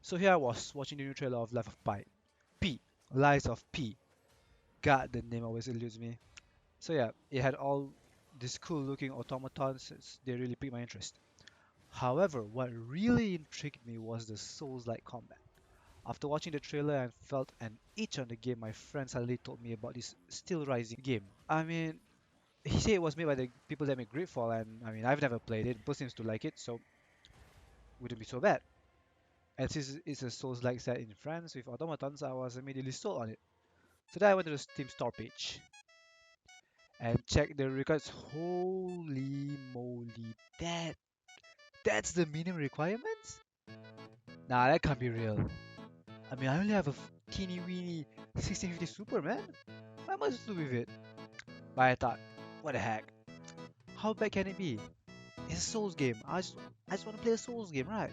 So here I was watching the new trailer of Life of Pi. P. Lies of P. God, the name always eludes me. So yeah, it had all these cool looking automatons. They really piqued my interest. However, what really intrigued me was the Souls-like combat. After watching the trailer and felt an itch on the game, my friend suddenly told me about this Steelrising game. I mean, he said it was made by the people that make Gridfall, and I mean, I've never played it, but seems to like it, so wouldn't be so bad. And since it's a Souls-like set in France with automatons, I was immediately sold on it. So then I went to the Steam store page and checked the records. Holy moly, that's the minimum requirements? Nah, that can't be real. I mean, I only have a teeny weeny 1650 Super, man. What am I supposed to do with it? But I thought, what the heck? How bad can it be? It's a Souls game. I just want to play a Souls game, right?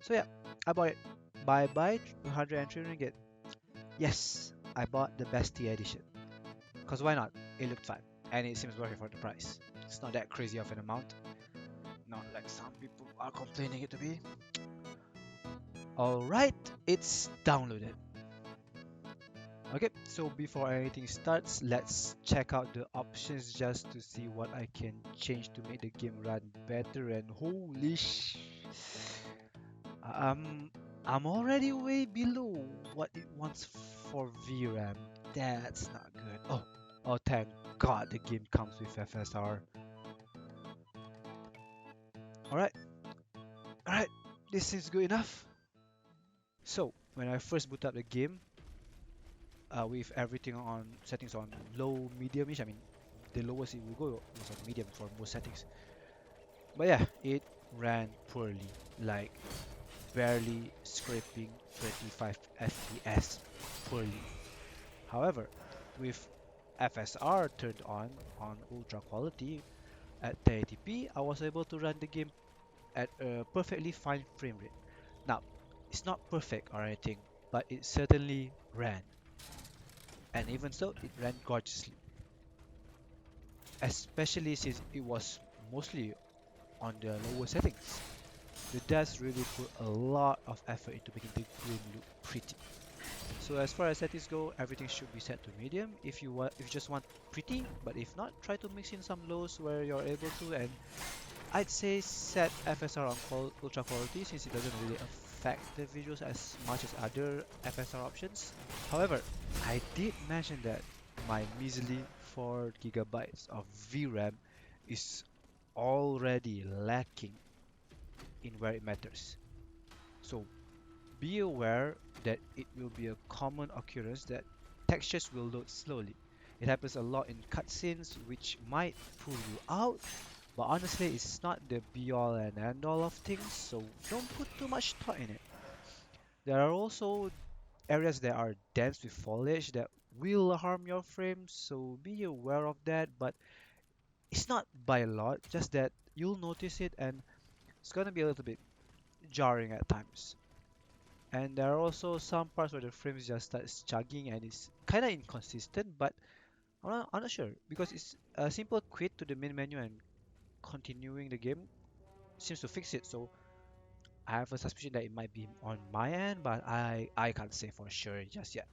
So yeah, I bought it. Bye bye, 203 ringgit. Yes, I bought the Bestie edition. Cause why not? It looked fun, and it seems worth it for the price. It's not that crazy of an amount, not like some people are complaining it to be. Alright, it's downloaded. Okay, so before anything starts, let's check out the options just to see what I can change to make the game run better. And holy um, I'm already way below what it wants for VRAM. That's not good. Oh, thank God the game comes with FSR. Alright, alright, this is good enough. So, when I first boot up the game, with everything on settings on low, medium-ish, I mean, the lowest it will go was on medium for most settings. But yeah, it ran poorly, like barely scraping 25 FPS poorly. However, with FSR turned on ultra quality at 1080p, I was able to run the game at a perfectly fine frame rate. Now, it's not perfect or anything, but it certainly ran. And even so, it ran gorgeously, especially since it was mostly on the lower settings. The devs really put a lot of effort into making the game look pretty. So as far as settings go, everything should be set to medium if you just want pretty, but if not, try to mix in some lows where you're able to, and I'd say set FSR on ultra quality since it doesn't really affect the visuals as much as other FSR options. However, I did mention that my measly 4 gigabytes of VRAM is already lacking in where it matters. So be aware that it will be a common occurrence that textures will load slowly. It happens a lot in cutscenes, which might pull you out, but honestly, it's not the be all and end all of things, so don't put too much thought in it. There are also areas that are dense with foliage that will harm your frame, so be aware of that, but it's not by a lot, just that you'll notice it and it's gonna be a little bit jarring at times. And there are also some parts where the frames just starts chugging and it's kind of inconsistent, but I'm not sure because it's a simple quit to the main menu and continuing the game seems to fix it. So I have a suspicion that it might be on my end, but I can't say for sure just yet.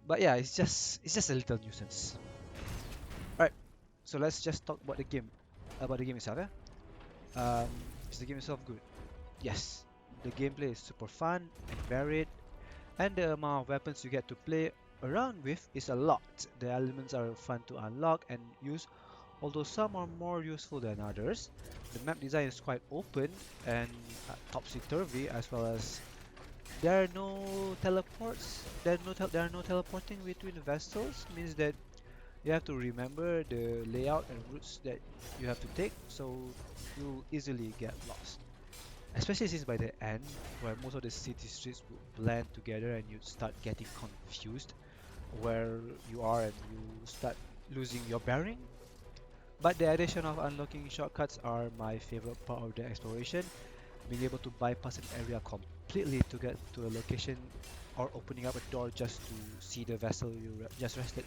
But yeah, it's just a little nuisance. Alright, so let's just talk about the game itself. Yeah? Is the game itself good? Yes, the gameplay is super fun and varied, and the amount of weapons you get to play around with is a lot. The elements are fun to unlock and use, although some are more useful than others. The map design is quite open and topsy-turvy, as well as there are no teleports. There are no teleporting between vessels. Means that you have to remember the layout and routes that you have to take, so you'll easily get lost. Especially since by the end, where most of the city streets will blend together and you start getting confused where you are and you start losing your bearing. But the addition of unlocking shortcuts are my favorite part of the exploration. Being able to bypass an area completely to get to a location or opening up a door just to see the vessel you just rested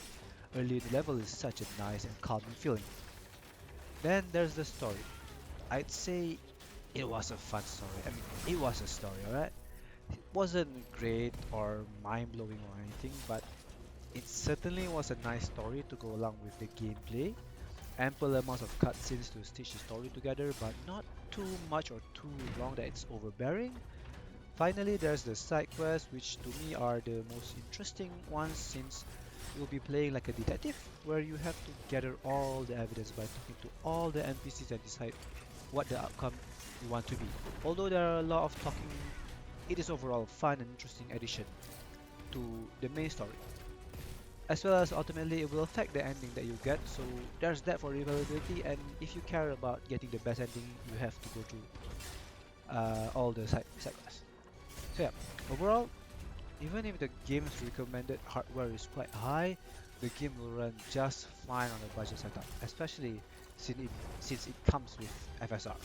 early in the level is such a nice and calming feeling. Then there's the story. I'd say it was a fun story. I mean, it was a story, alright? It wasn't great or mind-blowing or anything, but it certainly was a nice story to go along with the gameplay. Ample amounts of cutscenes to stitch the story together, but not too much or too long that it's overbearing. Finally, there's the side quests, which to me are the most interesting ones since you'll be playing like a detective, where you have to gather all the evidence by talking to all the NPCs and decide what the outcome you want to be. Although there are a lot of talking, it is overall fun and interesting addition to the main story. As well as ultimately it will affect the ending that you get, so there's that for replayability, and if you care about getting the best ending, you have to go through all the side quests. So yeah, overall, even if the game's recommended hardware is quite high, the game will run just fine on a budget setup, especially since it comes with FSR.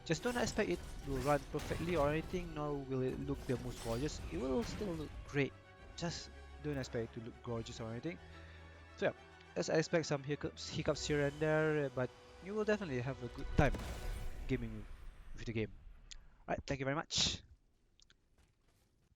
Just don't expect it will run perfectly or anything, nor will it look the most gorgeous. It will still look great. Just don't expect it to look gorgeous or anything. So yeah, let's expect some hiccups here and there, but you will definitely have a good time gaming with the game. Alright, thank you very much.